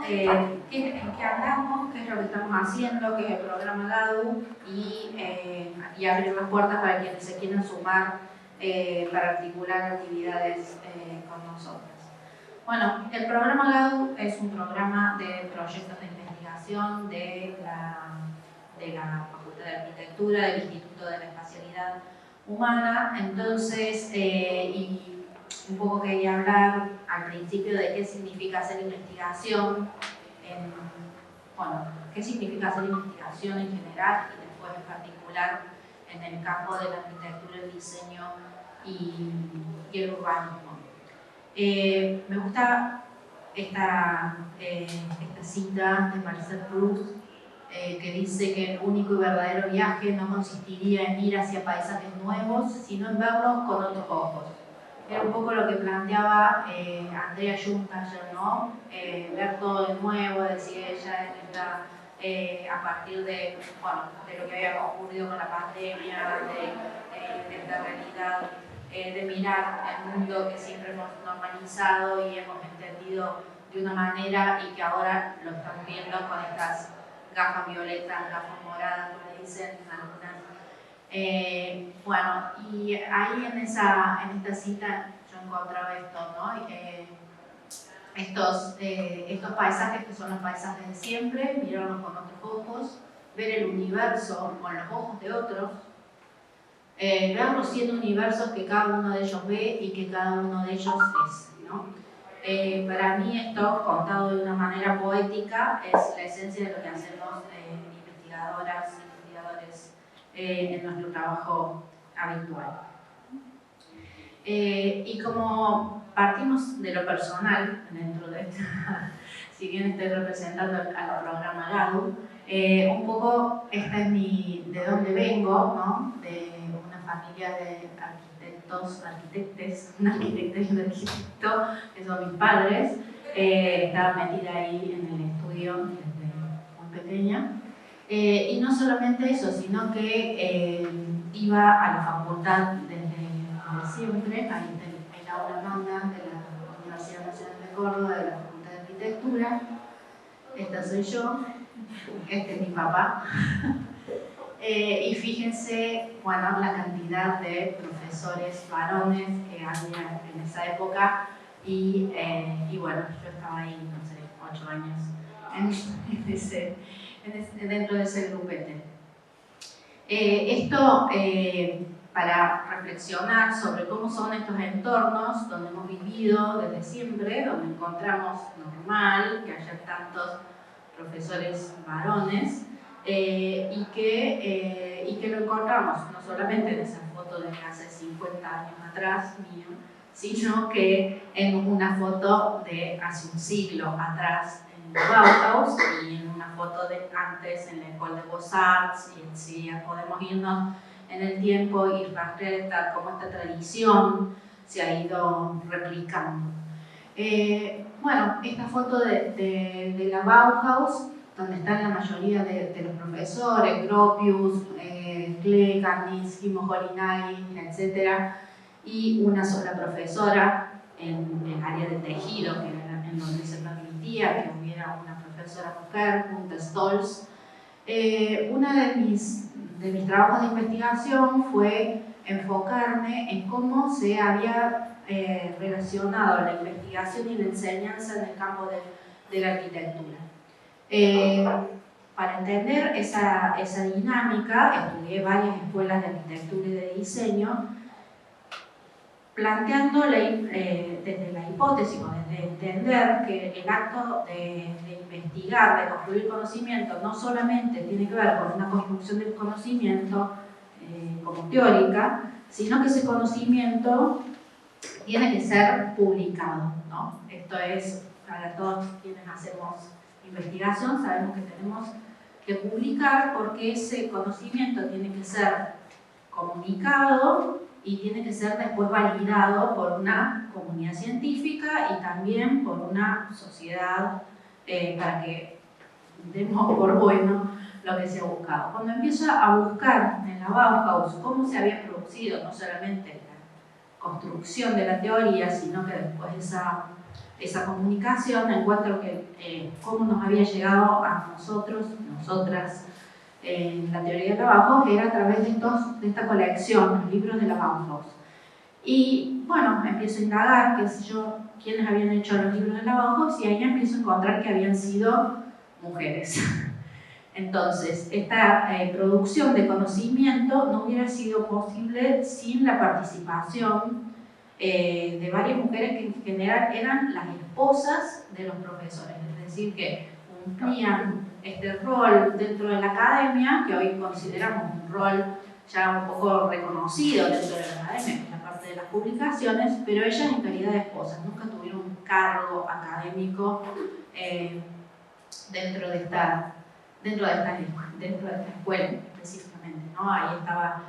en qué andamos, qué es lo que estamos haciendo, qué es el programa GADU y abrir las puertas para quienes se quieran sumar para articular actividades con nosotros. Bueno, el programa GADU es un programa de proyectos de investigación de la Facultad de Arquitectura, del Instituto de la Espacialidad Humana. Entonces, y un poco quería hablar al principio de qué significa hacer investigación, qué significa hacer investigación en general y después en particular en el campo de la arquitectura, el diseño y el urbanismo. Me gusta esta cita de Marcel Proust, que dice que el único y verdadero viaje no consistiría en ir hacia paisajes nuevos, sino en verlos con otros ojos. Era un poco lo que planteaba Andrea Juntager, ¿no? Ver todo de nuevo, decía ella, a partir de lo que había ocurrido con la pandemia, de esta realidad, de mirar el mundo que siempre hemos normalizado y hemos entendido de una manera y que ahora lo estamos viendo con estas gafas violetas, gafas moradas, como le dicen algunas. Y ahí en esta cita yo encontraba esto, ¿no? Estos paisajes que son los paisajes de siempre, mirarlos con otros ojos, ver el universo con los ojos de otros, ver los 7 universos que cada uno de ellos ve y que cada uno de ellos es, ¿no? Para mí esto, contado de una manera poética, es la esencia de lo que hacemos investigadoras y investigadores en nuestro trabajo habitual. Y como partimos de lo personal dentro de esta, si bien estoy representando al programa GADU, un poco esta es de dónde vengo, ¿no? De una familia de arquitectes, un arquitecto y un arquitecto, que son mis padres. Estaba metida ahí en el estudio desde muy pequeña. Y no solamente eso, sino que iba a la facultad desde siempre, ahí en el aula magna de la Universidad Nacional de Córdoba, de la Facultad de Arquitectura. Esta soy yo, este es mi papá. Y fíjense, la cantidad de profesores varones que había en esa época y yo estaba ahí, no sé, 8 años dentro de ese grupete. Para reflexionar sobre cómo son estos entornos donde hemos vivido desde siempre, donde encontramos normal que haya tantos profesores varones y que lo encontramos no solamente en esa foto de hace 50 años atrás mío, sino que en una foto de hace un siglo atrás en Bauhaus y en una foto de antes en la École de Beaux-Arts, y si podemos irnos en el tiempo y rastrear cómo esta tradición se ha ido replicando. Esta foto de la Bauhaus, donde están la mayoría de los profesores, Gropius, Klee, Kandinsky, Moholy-Nagy, etc. Y una sola profesora en el área de tejido, que era en donde se permitía que hubiera una profesora mujer, Gunther Stolz. Uno de mis trabajos de investigación fue enfocarme en cómo se había relacionado la investigación y la enseñanza en el campo de la arquitectura. Para entender esa dinámica, estudié varias escuelas de arquitectura y de diseño, planteando desde la hipótesis o desde entender que el acto de investigar, de construir conocimiento, no solamente tiene que ver con una construcción del conocimiento como teórica, sino que ese conocimiento tiene que ser publicado, ¿no? Esto es, para todos quienes hacemos investigación, sabemos que tenemos que publicar porque ese conocimiento tiene que ser comunicado y tiene que ser después validado por una comunidad científica y también por una sociedad para que demos por bueno lo que se ha buscado. Cuando empiezo a buscar en la Bauhaus cómo se había producido no solamente la construcción de la teoría, sino que después esa esa comunicación, encuentro que cómo nos había llegado a nosotros, nosotras, la teoría de la Bauhaus era a través de esta colección, los libros de la Bauhaus. Y bueno, empiezo a indagar, qué sé yo, quiénes habían hecho los libros de la Bauhaus, y ahí empiezo a encontrar que habían sido mujeres. Entonces, esta producción de conocimiento no hubiera sido posible sin la participación de varias mujeres que en general eran las esposas de los profesores, es decir, que cumplían este rol dentro de la academia, que hoy consideramos un rol ya un poco reconocido dentro de la academia, que es la parte de las publicaciones, pero ellas en calidad de esposas nunca tuvieron un cargo académico dentro de esta escuela específicamente, ¿no? Ahí estaba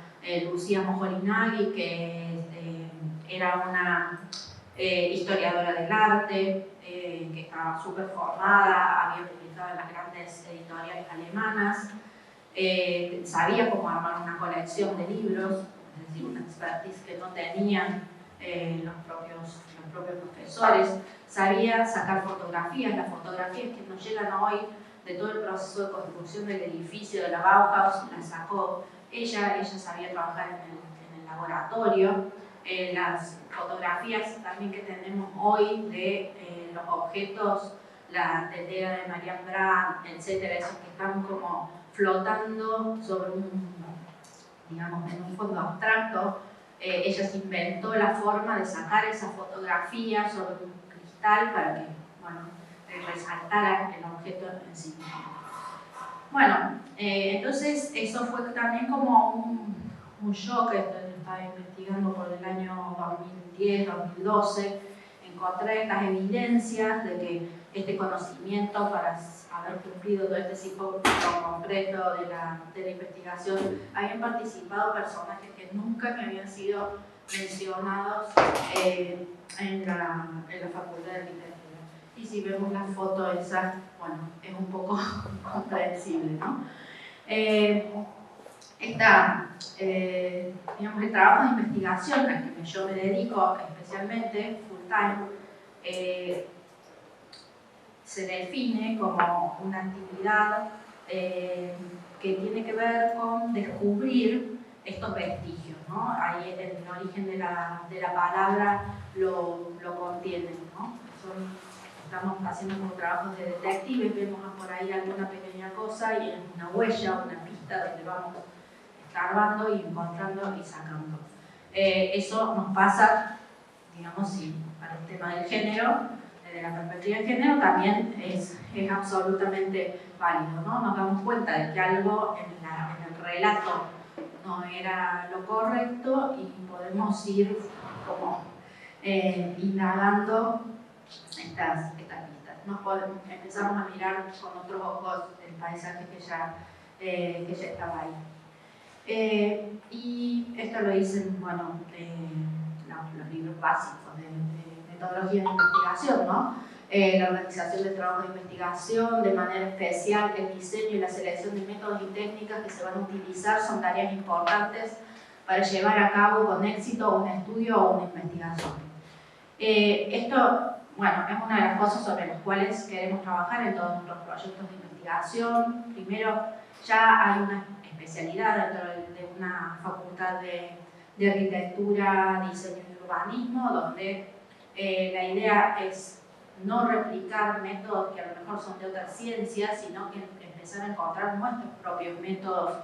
Lucía Mojolinagui, que era una historiadora del arte, que estaba súper formada, había publicado en las grandes editoriales alemanas, sabía cómo armar una colección de libros, es decir, una expertise que no tenían los propios profesores, sabía sacar fotografías, las fotografías que nos llegan hoy de todo el proceso de construcción del edificio de la Bauhaus, las sacó ella sabía trabajar en el laboratorio. Las fotografías también que tenemos hoy de los objetos, la tetera de Marianne Brandt, etcétera, esos que están como flotando sobre digamos, en un fondo abstracto, ella se inventó la forma de sacar esa fotografía sobre un cristal para que, bueno, resaltara el objeto en sí mismo. Bueno, entonces eso fue también como un shock. Estaba investigando por el año 2010, 2012, encontré estas evidencias de que este conocimiento para haber cumplido todo este ciclo completo de la investigación, habían participado personajes que nunca me habían sido mencionados en la Facultad de Literatura. Y si vemos la foto esa, bueno, es un poco comprensible, ¿no? Digamos, el trabajo de investigación al que yo me dedico especialmente, full time, se define como una actividad que tiene que ver con descubrir estos vestigios, ¿no? Ahí el origen de la palabra lo contiene, ¿no? Estamos haciendo como trabajos de detectives, vemos por ahí alguna pequeña cosa y es una huella, una pista donde vamos escarbando y encontrando y sacando. Eso nos pasa, digamos, sí, para el tema del género, desde la perspectiva del género también es absolutamente válido, ¿no? Nos damos cuenta de que algo en el relato no era lo correcto y podemos ir como indagando estas pistas. Empezamos a mirar con otros ojos el paisaje que ya estaba ahí. Y esto lo dicen, bueno, los libros básicos de metodología de investigación, ¿no? La organización del trabajo de investigación, de manera especial el diseño y la selección de métodos y técnicas que se van a utilizar son tareas importantes para llevar a cabo con éxito un estudio o una investigación. Esto, bueno, es una de las cosas sobre las cuales queremos trabajar en todos nuestros proyectos de investigación. Primero, ya hay una especialidad dentro de una facultad de arquitectura, diseño y urbanismo, donde la idea es no replicar métodos que a lo mejor son de otras ciencias, sino que empezar a encontrar nuestros propios métodos,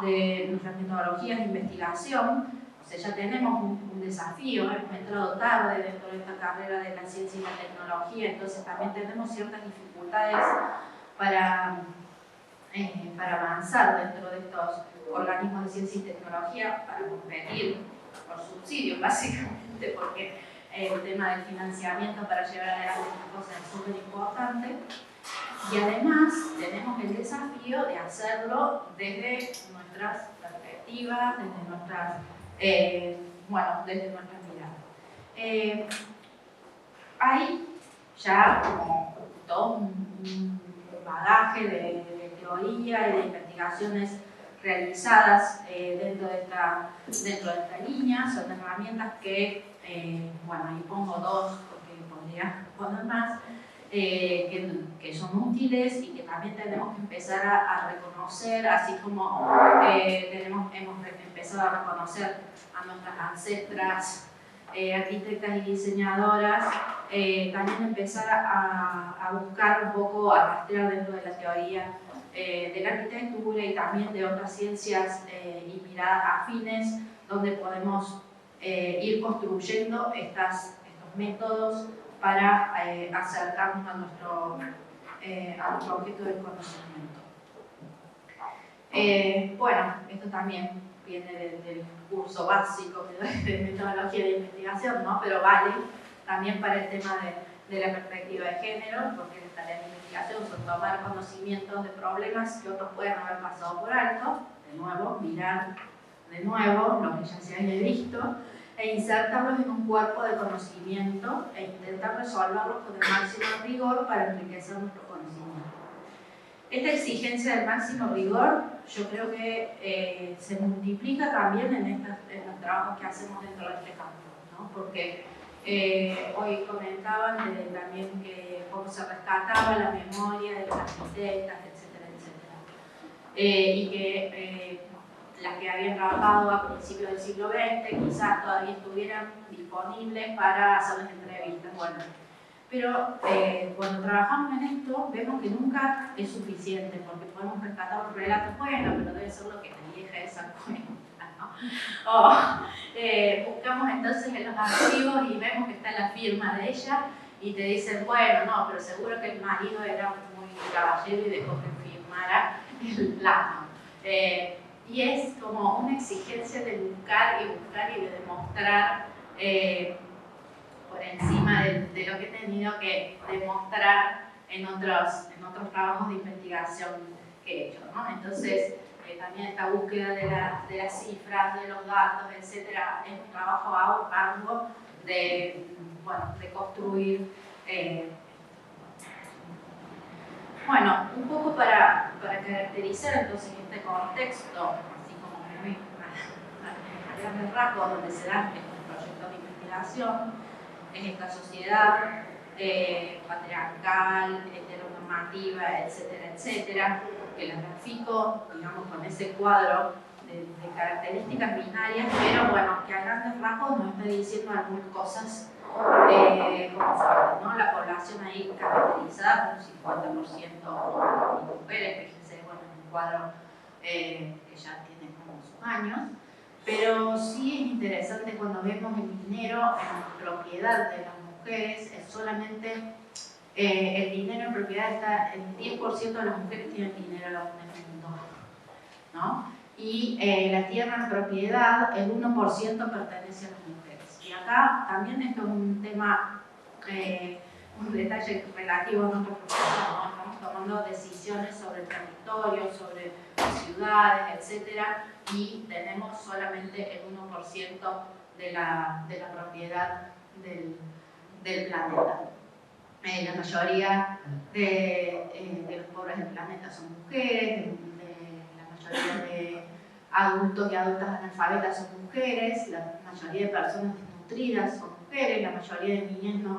nuestras metodologías de investigación. O sea, ya tenemos un desafío, hemos entrado tarde dentro de esta carrera de la ciencia y la tecnología, entonces también tenemos ciertas dificultades para avanzar dentro de estos organismos de ciencia y tecnología, para competir por subsidios, básicamente, porque el tema del financiamiento para llevar adelante estas cosas es súper importante. Y además tenemos el desafío de hacerlo desde nuestras perspectivas, desde nuestras, desde nuestras miradas. Hay ya como todo un bagaje de teoría y de investigaciones realizadas dentro de esta línea. Son herramientas que, ahí pongo dos porque podría poner más, que son útiles y que también tenemos que empezar a reconocer, así como hemos empezado a reconocer a nuestras ancestras arquitectas y diseñadoras, también empezar a buscar un poco, a rastrear dentro de la teoría de la arquitectura y también de otras ciencias y miradas afines, donde podemos ir construyendo estos métodos para acercarnos a nuestro objeto del conocimiento. Bueno, esto también viene del curso básico de metodología de investigación, ¿no? Pero vale también para el tema de la perspectiva de género, porque las tareas de investigación son tomar conocimientos de problemas que otros pueden haber pasado por alto, de nuevo, mirar de nuevo lo que ya se haya visto, e insertarlos en un cuerpo de conocimiento e intentar resolverlos con el máximo rigor para enriquecer nuestro conocimiento. Esta exigencia del máximo rigor yo creo que se multiplica también en los trabajos que hacemos dentro de este campo, ¿no? Porque hoy comentaban también que cómo se rescataba la memoria de las arquitectas, etcétera, etcétera. Y que las que habían trabajado a principios del siglo XX quizás todavía estuvieran disponibles para hacerles entrevistas. Bueno, pero cuando trabajamos en esto vemos que nunca es suficiente, porque podemos rescatar un relato, bueno, pero debe ser lo que la vieja esa cuenta, ¿no? O buscamos entonces en los archivos y vemos que está la firma de ella y te dicen, bueno, no, pero seguro que el marido era muy caballero y dejó que firmara el plano. Y es como una exigencia de buscar y de demostrar por encima de lo que he tenido que demostrar en otros trabajos de investigación que he hecho, ¿no? Entonces, también esta búsqueda de las cifras, de los datos, etcétera, es un trabajo arduo de construir. Bueno, un poco para caracterizar entonces este contexto, así como muy a grandes rasgos donde se dan estos proyectos de investigación, es esta sociedad patriarcal, heteronormativa, etcétera, etcétera, que la grafico, digamos, con ese cuadro de características binarias, pero bueno, que a grandes rasgos nos está diciendo algunas cosas como fuerte, ¿no? La población ahí caracterizada con un 50% de mujeres, fíjense, bueno, en un cuadro que ya tiene como sus años, pero sí es interesante cuando vemos el dinero en propiedad de las mujeres, es solamente el dinero en propiedad está, el 10% de las mujeres tienen dinero en el mundo, ¿no? Y la tierra en propiedad, el 1% pertenece a las mujeres. Y acá también esto es un tema, un detalle relativo a nuestra profesión, ¿no? Estamos tomando decisiones sobre el territorio, sobre ciudades, etcétera, y tenemos solamente el 1% de la propiedad del planeta. La mayoría de los pobres del planeta son mujeres, la mayoría de adultos y adultas analfabetas son mujeres, la mayoría de personas desnutridas son mujeres, la mayoría de niñas no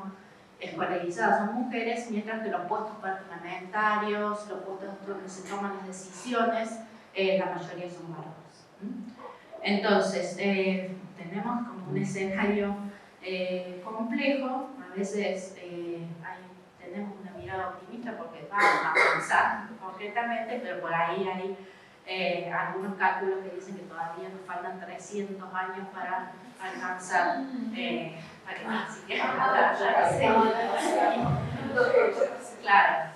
escolarizadas son mujeres, mientras que los puestos parlamentarios, los puestos donde se toman las decisiones, la mayoría son varones. Entonces, tenemos como un escenario complejo, a veces tenemos una mirada optimista porque vamos a avanzar concretamente, pero por ahí hay algunos cálculos que dicen que todavía nos faltan 300 años para alcanzar así que claro,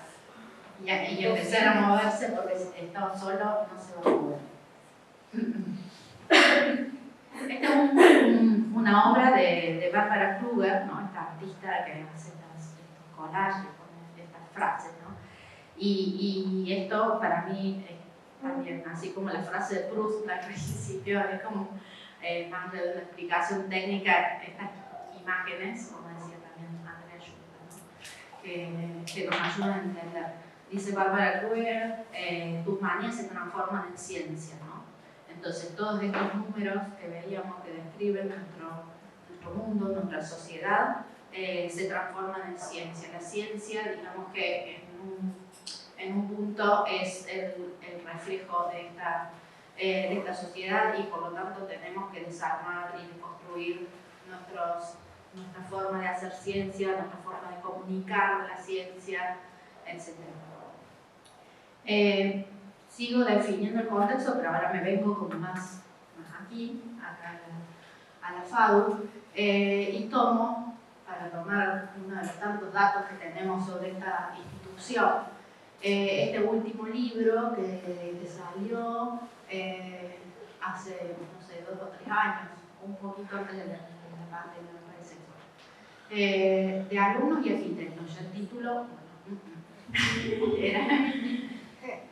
y empezar a moverse porque si estamos solos no se va a mover. Esta es una obra de Barbara Kruger, ¿no? Esta artista que hace estos collages con estas frases, ¿no? Y esto para mí también, así como la frase de Proust al principio, es como más de una explicación técnica, estas imágenes, como decía también Andrea Schultz, ¿no? que nos ayudan a entender. Dice Barbara Kruger, tus manías se transforman en ciencia, ¿no? Entonces, todos estos números que veíamos que describen nuestro mundo, nuestra sociedad, se transforman en ciencia. La ciencia, digamos que en un punto es el reflejo de esta sociedad, y por lo tanto tenemos que desarmar y construir nuestra forma de hacer ciencia, nuestra forma de comunicar la ciencia, etc. Sigo definiendo el contexto, pero ahora me vengo como más aquí, acá a la FADU, y tomo, para tomar uno de los tantos datos que tenemos sobre esta institución, este último libro que salió hace, no sé, 2 o 3 años, un poquito antes de la pandemia, me parece, de alumnos y arquitectos. Ya el título, bueno, era,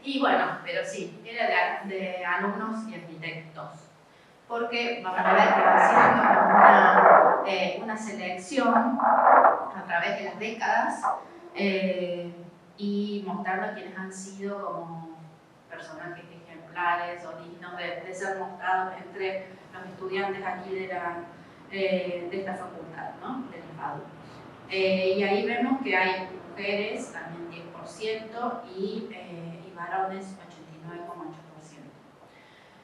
y bueno, pero sí, era de alumnos y arquitectos, porque vamos a ver que va haciendo una selección a través de las décadas, y mostrando quiénes han sido como personajes ejemplares o dignos de ser mostrados entre los estudiantes aquí de esta facultad, ¿no? De la FADU. Y ahí vemos que hay mujeres, también 10%, y varones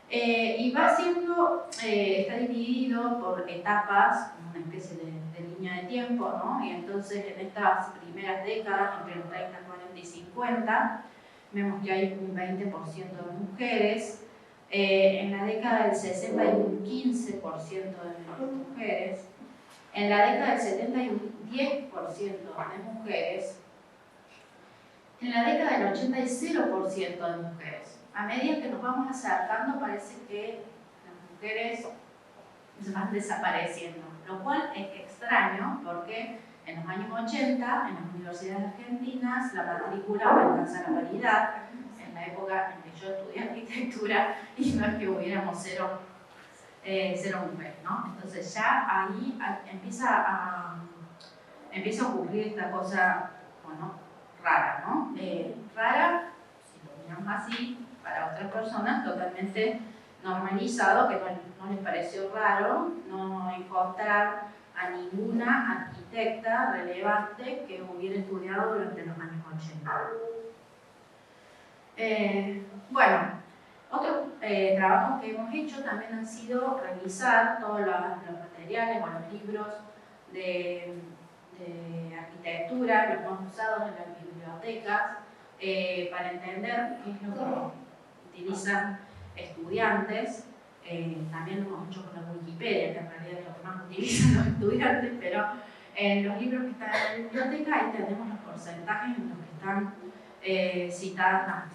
89,8%. Y va siendo, está dividido por etapas, una especie de línea de tiempo, ¿no? Y entonces en estas primeras décadas, entre los 30, 40 y 50, vemos que hay un 20% de mujeres. En la década del 60 hay un 15% de mujeres. En la década del 70 hay un 10% de mujeres. En la década del 80 hay 0% de mujeres. A medida que nos vamos acercando, parece que las mujeres van desapareciendo, lo cual es extraño porque en los años 80, en las universidades argentinas, la matrícula alcanza la paridad. En la época en que yo estudié arquitectura, y no es que hubiéramos cero mujeres, ¿no? Entonces ya ahí empieza a ocurrir esta cosa, bueno, rara, ¿no? Rara, si lo miramos así, para otras personas, totalmente normalizado, que no les pareció raro no encontrar a ninguna arquitecta relevante que hubiera estudiado durante los años 80. Bueno, otros trabajos que hemos hecho también han sido revisar todos los materiales o los libros de arquitectura, los más usados en las bibliotecas, para entender qué es lo que utilizan estudiantes. También lo hemos hecho con la Wikipedia, que en realidad es lo que más utilizan los estudiantes, pero en los libros que están en la biblioteca ahí tenemos los porcentajes en los que están citadas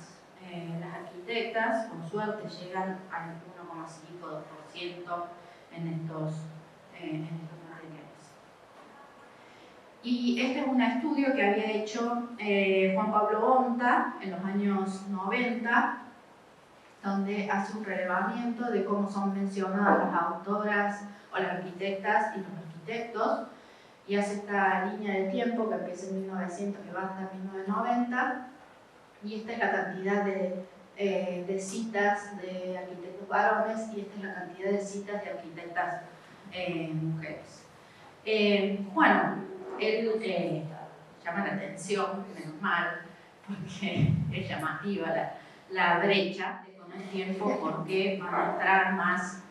las arquitectas. Con suerte llegan al 1,5 o 2% en estos materiales. Y este es un estudio que había hecho Juan Pablo Onta en los años 90, donde hace un relevamiento de cómo son mencionadas las autoras o las arquitectas y los arquitectos, y hace esta línea de tiempo que empieza en 1900, que va hasta 1990, y esta es la cantidad de citas de arquitectos varones, y esta es la cantidad de citas de arquitectas mujeres. Bueno, él llama la atención, menos mal, porque es llamativa la brecha de con el tiempo, porque van a entrar más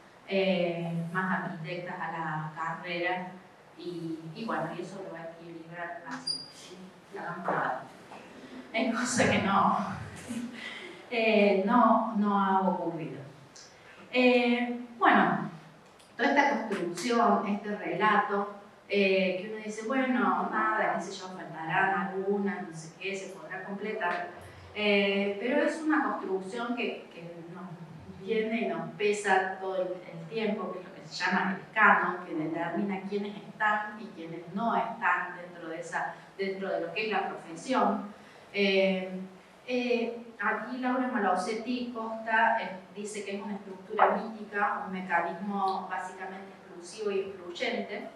arquitectas a la carrera, y bueno, y eso lo va a equilibrar así, ¿sí? La campana. Es cosa que no ha ocurrido. Bueno, toda esta construcción, este relato, que uno dice, bueno, nada, qué sé yo, faltarán algunas, no sé qué, se podrá completar, pero es una construcción que nos viene y nos pesa todo el tiempo, que es lo que se llama el canon, que determina quiénes están y quiénes no están dentro de lo que es la profesión. Aquí Laura Malaucetti Costa dice que es una estructura mítica, un mecanismo básicamente exclusivo y excluyente,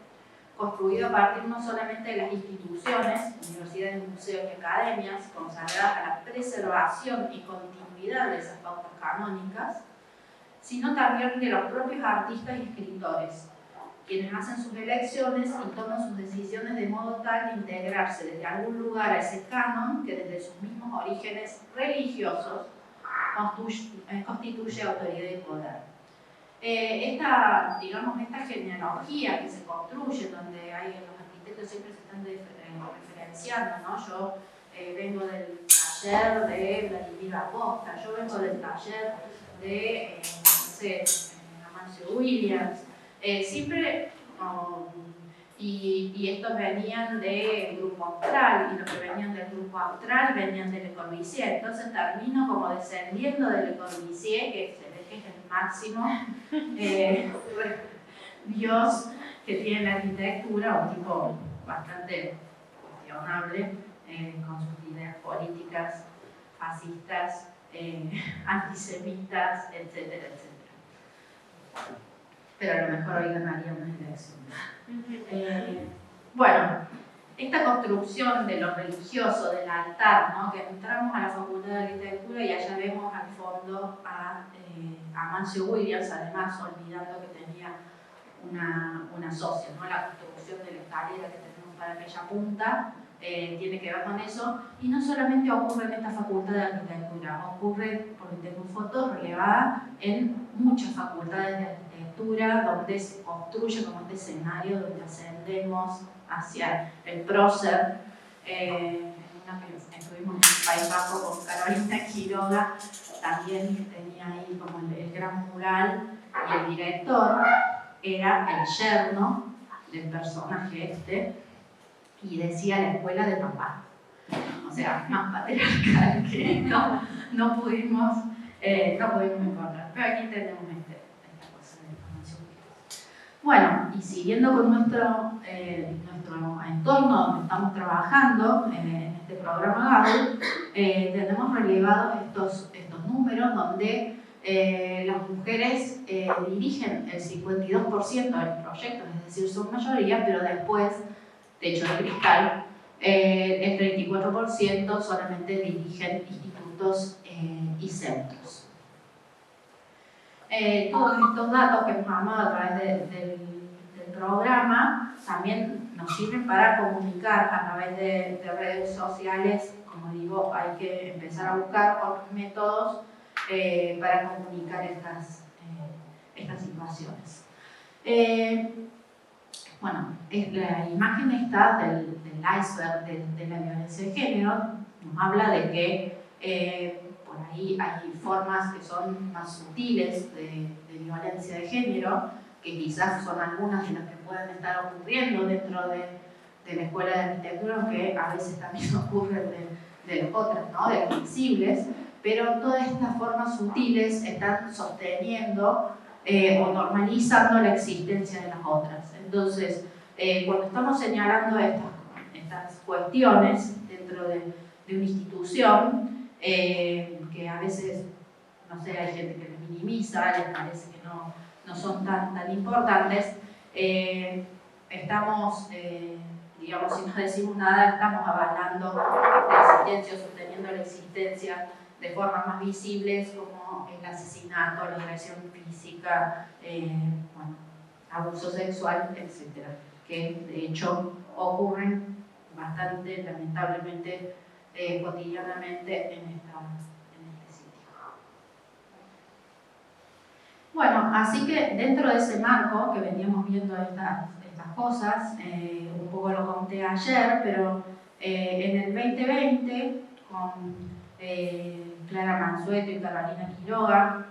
construido a partir no solamente de las instituciones, universidades, museos y academias, consagradas a la preservación y continuidad de esas pautas canónicas, sino también de los propios artistas y escritores, quienes hacen sus elecciones y toman sus decisiones de adoptan integrarse desde algún lugar a ese canon que desde sus mismos orígenes religiosos constituye autoridad y poder. Esta genealogía que se construye, donde los arquitectos siempre se están referenciando, ¿no? Yo vengo del taller de Vladimir Acosta, yo vengo del taller de, Amancio Williams, siempre, y estos venían del grupo Austral, y los que venían del grupo Austral venían del Le Corbusier, entonces termino como descendiendo del Le Corbusier, que se ve que es el máximo Dios que tiene la arquitectura, un tipo bastante cuestionable, con sus ideas políticas, fascistas, antisemitas, etcétera, etcétera. Pero a lo mejor hoy ganaría una elección. Bueno, esta construcción de lo religioso, del altar, ¿no? Que entramos a la Facultad de Arquitectura y allá vemos al fondo a Amancio Williams, además olvidando que tenía una socia, ¿no? La construcción de la escalera que tenemos para aquella punta tiene que ver con eso, y no solamente ocurre en esta Facultad de Arquitectura, ocurre, porque tengo fotos relevadas, en muchas facultades de arquitectura donde se construye como este escenario donde ascendemos hacia el prócer. Una que estuvimos en el País Vasco con Carolina Quiroga, también tenía ahí como el gran mural, y el director era el yerno del personaje este, y decía la escuela de papá. O sea, más patriarcal que esto no pudimos encontrar. Pero aquí tenemos esta cosa de información. Bueno, y siguiendo con nuestro entorno donde estamos trabajando en este programa GADU, tenemos relevados estos números donde las mujeres dirigen el 52% de los proyectos, es decir, son mayoría, pero después, techo de cristal, el 34% solamente dirigen institutos y centros. Todos estos datos que hemos armado a través del programa también nos sirven para comunicar a través de redes sociales. Como digo, hay que empezar a buscar otros métodos para comunicar estas situaciones. Bueno, la imagen esta del iceberg de la violencia de género nos habla de que por ahí hay formas que son más sutiles de violencia de género, que quizás son algunas de las que pueden estar ocurriendo dentro de la escuela de arquitectura, que a veces también ocurren de otras, ¿no? De las visibles, pero todas estas formas sutiles están sosteniendo o normalizando la existencia de las otras. Entonces, cuando estamos señalando estas cuestiones dentro de una institución, que a veces, no sé, hay gente que les minimiza, les parece que no son tan importantes, estamos, digamos, si no decimos nada, estamos avalando la existencia, sosteniendo la existencia de formas más visibles como el asesinato, la agresión física, bueno, abuso sexual, etc., que de hecho ocurren bastante, lamentablemente, cotidianamente en este sitio. Bueno, así que dentro de ese marco que veníamos viendo estas cosas, un poco lo conté ayer, pero en el 2020, con Clara Mansueto y Carolina Quiroga,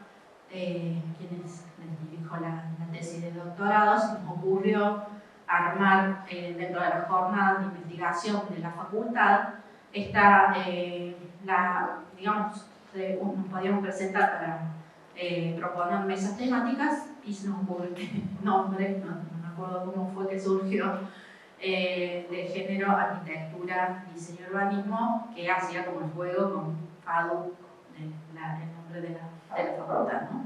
quienes les dirijo la tesis de doctorado, se nos ocurrió armar dentro de las jornadas de investigación de la facultad digamos, nos podíamos presentar para proponer mesas temáticas, y se nos ocurrió el nombre, no me acuerdo cómo fue que surgió, de género, arquitectura, diseño y urbanismo, que hacía como el juego con FADU, el nombre de la facultad, ¿no?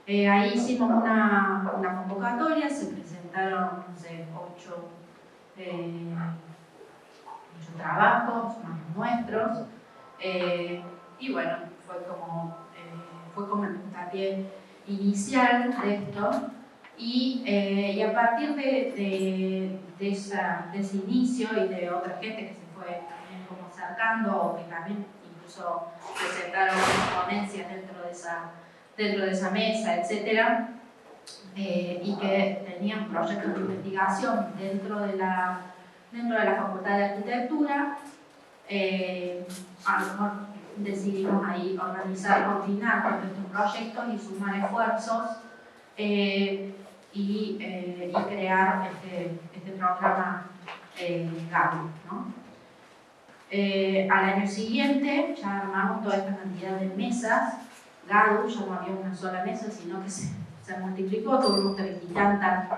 Ahí hicimos una convocatoria, se presentaron, no sé, 8 trabajos, más los nuestros, y bueno, fue como el puntapié inicial de esto, Y a partir de ese inicio y de otra gente que se fue también como acercando, o que también incluso presentaron ponencias dentro de esa mesa, etc., y que tenían proyectos de investigación dentro de la Facultad de Arquitectura, a lo mejor decidimos ahí coordinar con estos proyectos y sumar esfuerzos y crear este programa GADU, ¿no? Al año siguiente ya armamos toda esta cantidad de mesas. GADU ya no había una sola mesa, sino que se multiplicó, tuvimos 30 y tantas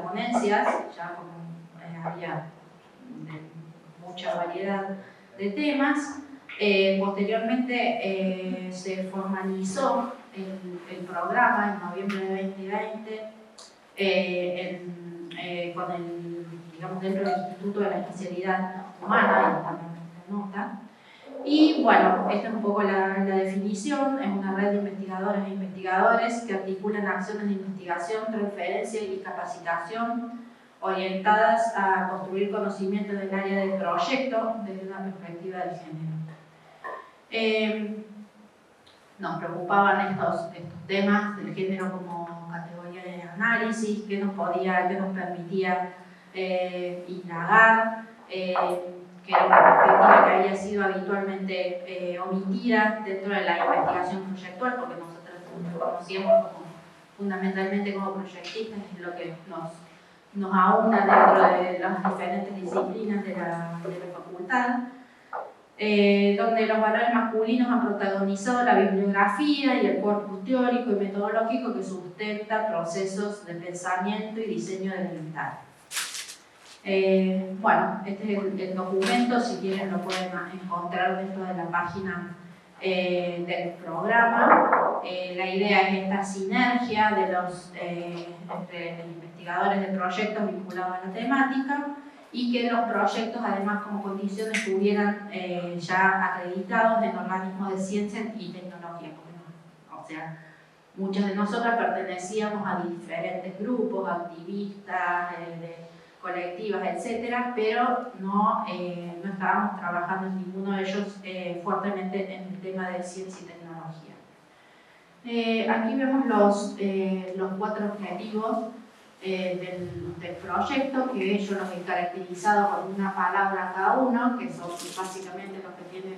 ponencias, ya como había mucha variedad de temas. Posteriormente se formalizó el programa en noviembre de 2020 con digamos, dentro del Instituto de la Especialidad Humana, y la nota. Y bueno, esta es un poco la definición: es una red de investigadoras e investigadores que articulan acciones de investigación, transferencia y capacitación orientadas a construir conocimiento en el área del proyecto desde una perspectiva de género. Nos preocupaban estos temas del género como categoría de análisis, que nos permitía indagar, que era una perspectiva que había sido habitualmente omitida dentro de la investigación proyectual, porque nosotros nos conocíamos fundamentalmente como proyectistas, es lo que nos aúna dentro de las diferentes disciplinas de la facultad. Donde los valores masculinos han protagonizado la bibliografía y el corpus teórico y metodológico que sustenta procesos de pensamiento y diseño del inventario. Bueno, este es el documento, si quieren lo pueden encontrar dentro de la página del programa. La idea es esta sinergia de entre investigadores de proyectos vinculados a la temática, y que los proyectos, además, como condición, estuvieran ya acreditados en organismos de ciencia y tecnología. O sea, muchas de nosotras pertenecíamos a diferentes grupos, activistas, colectivas, etcétera, pero no estábamos trabajando en ninguno de ellos fuertemente en el tema de ciencia y tecnología. Aquí vemos los 4 objetivos del proyecto, que yo los he caracterizado con una palabra cada uno, que son básicamente los que tiene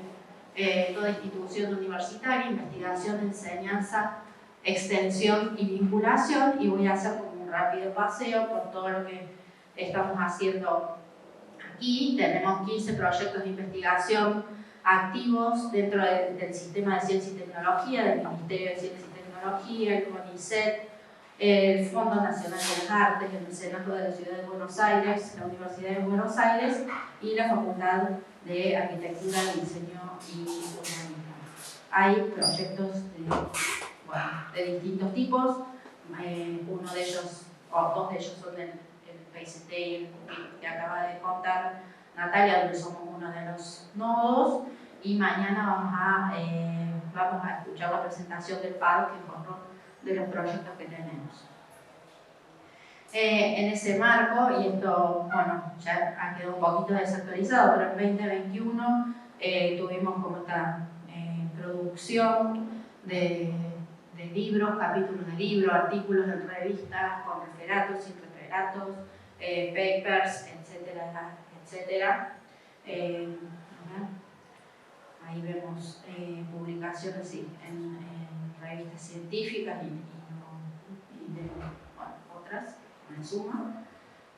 toda institución universitaria: investigación, enseñanza, extensión y vinculación. Y voy a hacer como un rápido paseo por todo lo que estamos haciendo aquí. Tenemos 15 proyectos de investigación activos dentro del sistema de ciencia y tecnología, del Ministerio de Ciencia y Tecnología, el CONICET, el Fondo Nacional de las Artes, el Mecenato de la Ciudad de Buenos Aires, la Universidad de Buenos Aires y la Facultad de Arquitectura, Diseño y Urbanismo. Hay proyectos de distintos tipos. Uno de ellos, o 2 de ellos, son el PICT y el CUPI que acaba de contar Natalia, donde somos uno de los nodos, y mañana vamos a escuchar la presentación del PAD, que es otro de los proyectos que tenemos. En ese marco, y esto, bueno, ya ha quedado un poquito desactualizado, pero en 2021 tuvimos como esta producción de libros, capítulos de libros, artículos en revistas, con referatos, sin referatos, papers, etcétera, etcétera. Ahí vemos publicaciones, sí, en revistas científicas y de otras, en suma.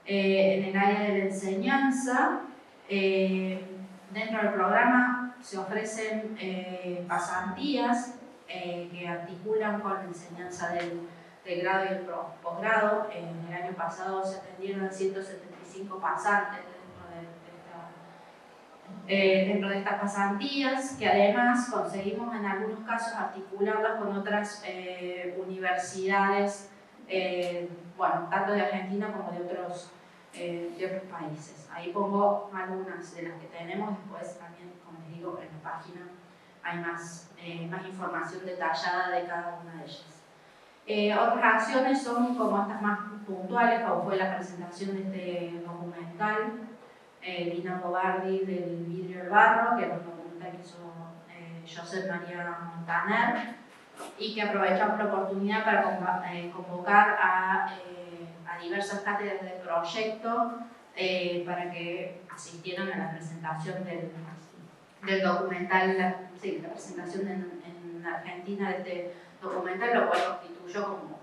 En el área de la enseñanza, dentro del programa se ofrecen pasantías que articulan con la enseñanza del grado y el posgrado. En el año pasado se atendieron 175 pasantes dentro de estas pasantías, que además conseguimos en algunos casos articularlas con otras universidades, bueno, tanto de Argentina como de otros países. Ahí pongo algunas de las que tenemos. Después también, como les digo, en la página hay más información detallada de cada una de ellas. Otras acciones son como estas más puntuales, como fue la presentación de este documental, Lina Bobardi, del vidrio y el barro, que es un documental que hizo Josep María Montaner, y que aprovechamos la oportunidad para convocar a diversas cátedras de proyecto para que asistieran a la presentación del documental, la presentación en Argentina de este documental, lo cual constituyó como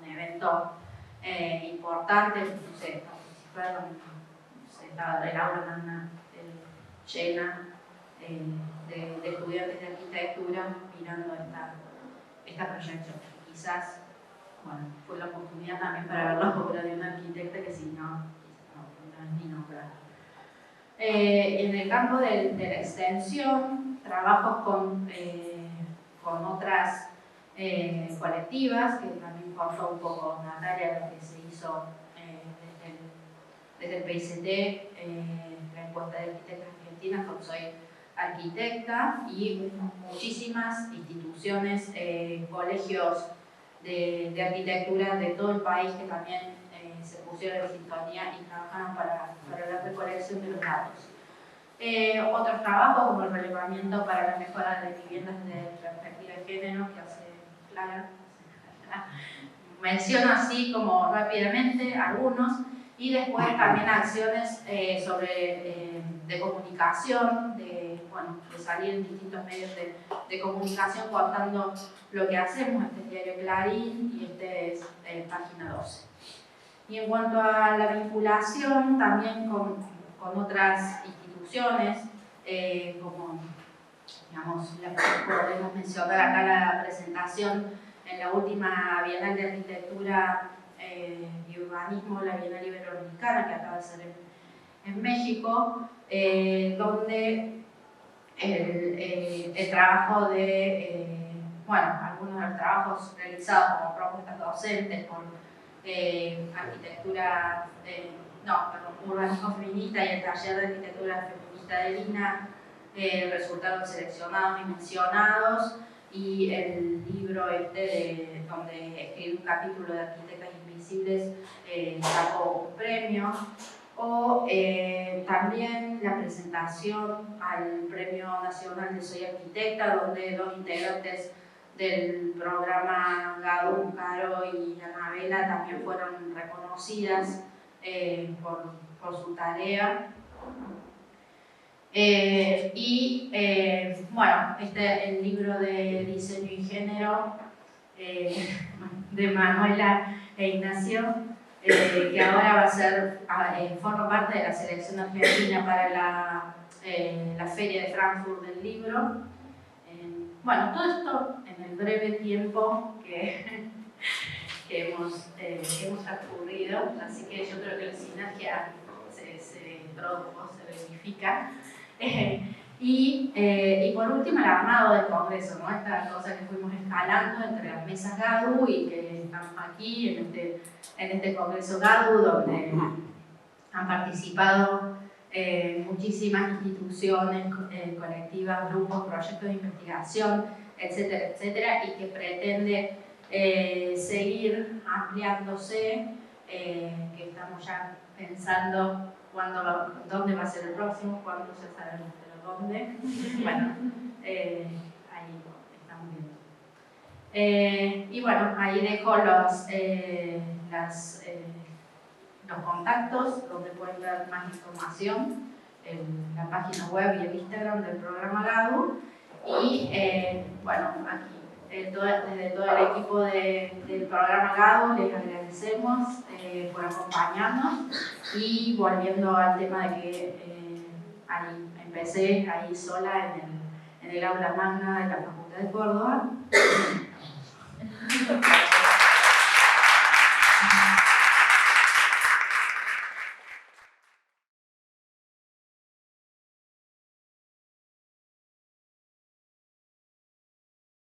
un evento importante. No sé, participaron, no sé, estaba el aula magna llena de estudiantes de arquitectura mirando esta proyección. Quizás, bueno, fue la oportunidad también para ver la obra de una arquitecta que si no, quizás no, ni nombrar. En el campo de la extensión, trabajos con otras colectivas, que también contó un poco Natalia lo que se hizo desde el PICT, la encuesta de arquitectas argentinas, como soy arquitecta, y muchísimas instituciones, colegios de arquitectura de todo el país que también se pusieron en sintonía y trabajaron para la recolección de los datos. Otros trabajos como el relevamiento para la mejora de viviendas de perspectiva de género que hace Clara. Menciono así como rápidamente algunos, y después también acciones de comunicación, de salir en distintos medios de comunicación contando lo que hacemos. Este es Diario Clarín y este es Página 12. Y en cuanto a la vinculación también con otras instituciones, como digamos, podemos mencionar acá la presentación en la última Bienal de Arquitectura y Urbanismo, la Bienal Iberoamericana, que acaba de ser en México, donde el trabajo algunos de los trabajos realizados como propuestas docentes por urbanismo feminista y el taller de arquitectura feminista de Lina resultaron seleccionados y mencionados, y el libro donde escribí un capítulo de Arquitectas Invisibles sacó un premio, o también la presentación al Premio Nacional de Soy Arquitecta, donde dos integrantes del programa GADU, Caro y Anabela, también fueron reconocidas por su tarea. El libro de Diseño y Género de Manuela e Ignacio, que ahora va a ser, forma parte de la selección argentina para la Feria de Frankfurt del Libro. Todo esto en el breve tiempo que hemos transcurrido, así que yo creo que la sinergia se produjo, se verifica. Y por último, el armado del Congreso, ¿no? Esta cosa que fuimos escalando entre las mesas GADU y que estamos aquí en este Congreso GADU, donde han participado muchísimas instituciones, colectivas, grupos, proyectos de investigación, etcétera, etcétera, y que pretende seguir ampliándose, que estamos ya pensando dónde va a ser el próximo, cuándo se sabe, pero dónde. Bueno, ahí estamos viendo. Y bueno, ahí dejo los contactos donde pueden ver más información en la página web y el Instagram del programa GADU. Y aquí desde todo el equipo del programa GADU les agradecemos por acompañarnos, y volviendo al tema de que empecé ahí sola en el aula magna de la Facultad de Córdoba.